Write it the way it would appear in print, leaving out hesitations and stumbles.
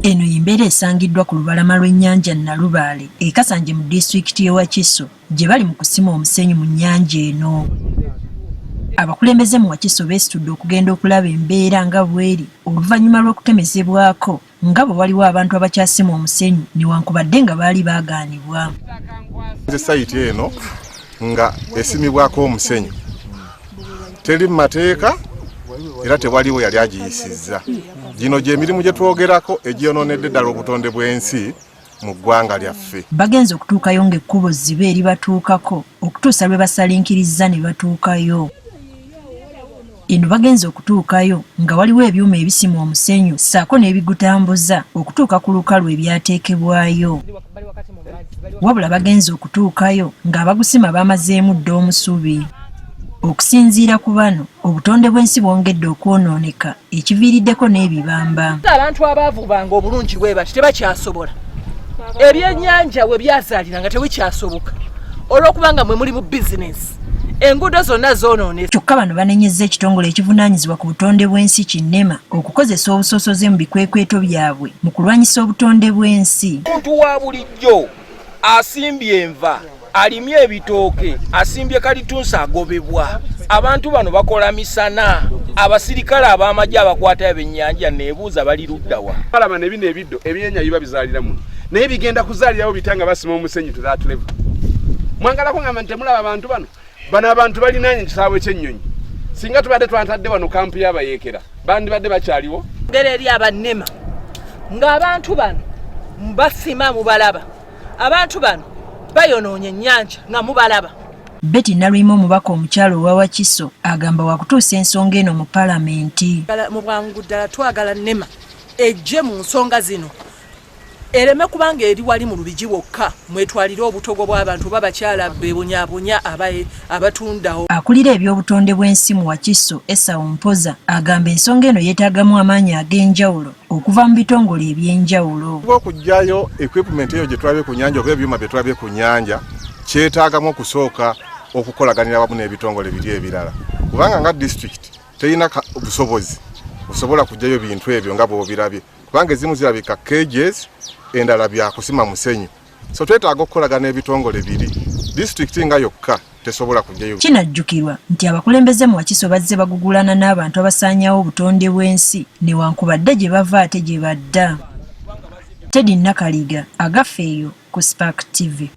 Eno y'embeera esangiddwa ku lubalama lw'ennyanja Nalubaale e Kasanje mu disitulikiti y'e Wakiso gye bali mu kusima omusenyu mu nnyanja eno. Abakulembeze mu Wakiso beesitudde okugenda okulaba embeera nga bw'eri oluvannyuma lw'okutemezebwako nga bwe waliwo abantu abakyasima omusenyu newankubadde nga baali baagaanibwa. Sayiti eno nga esimibwako omusenyu teri mu mateeka era tewaliwo yali agiyisizza. Gino gy'emirimu gye twogerako egyonoonedde ddala obutonde bw'ensi mu ggwanga lyaffe. Bagenze okutuukayo ng'ekkubo zziba eri batuukako okutuusa lwe basalinkiriza ne batuukayo. Eno bagenze okutuukayo nga waliwo ebyuma ebisima omusenyu ssaako n'ebigutambuza okutuuka ku lukalu ebyateekebwayo. Wabula bagenze okutuukayo ng'abagusima bamazeemu dda omusubi. Okusinziira ku bano obutonde bw'ensi bwongedde okwonooneka ekiviiriddeko n'ebibamba. Abantu abaavubanga obulungi bwe bati tebakyasobola. Ebyennyanja we byazaalira nga tebikyasoboka olw'okubanga mwe muli mu bizinesi. Enguudo zonna zoonoonese. Kyokka bano banenyezza ekitongole ekivunaanyizibwa ku butonde bw'ensi Kinema okukozesa obusosoze mu bikwekweto byabwe mu kulwanyisa obutonde bw'ensi. Omuntu wa bulijjo asimbye enva, alimye ebitooke, asimbye kalitunsi agobebwa. Abantu bano bakola misana. Abasirikale ab'amagye abakwata ebyennyanja neebuuza bali luddawa. Palama ne bino ebiddo ebyennya biba bizaalira muno. Naye bigenda kuzaalirawo bitanga basima omusenyu to that level. Mwangalako ngamba nti temulaba abantu bano. Bano abantu balinaanye ekisaawe ky'ennyonyi. Singa tubadde twantadde wano kampu y'abayeekera bandibadde bakyaliwo. Ngeri eri abannema ng'abantu bano mbasima mubalaba. Abantu bano bayonoonye ennyanja nga mubalaba. Betty Nalwima omubaka omukyalo owa Wakiso agamba wakutuusa ensonga eno mu palamenti. Mu bwangu ddala twagala nnema ejje mu nsonga zino ereme kubanga eri wali mu lubigi wokka mwetwalire obutogo bw'abantu babakyala bebonyabonya abatundawo. Akulira eby'obutonde bw'ensi mu Wakiso Esau Mpoza agamba ensonga eno yeetaagamu amaanyi ag'enjawulo okuva mu bitongole eby'enjawulo. Okugyayo equipment eyo gye tulabye ku nnyanja oba ebyuma bye tulabye ku nnyanja kyetaagamu okusooka okukolaganira wamu n'ebitongole biri ebirala. Kubanga nga disitulikiti terina busobozi busobola kugyayo bintu ebyo nga bw'obirabye. Kubanga ezimu zirabika cages endala bya kusima musenyu. So twetaaga okukolagana ebitongole biri. Disitulikiti nga yokka tesobola kugyayo. Kinajjukirwa nti abakulembeze mu Wakiso bazze bagugulana n'abantu abasaanyawo obutonde bw'ensi newankubadde gye bava ate gye badda. Teddy Nakaliga agafeeyo ku Spark TV.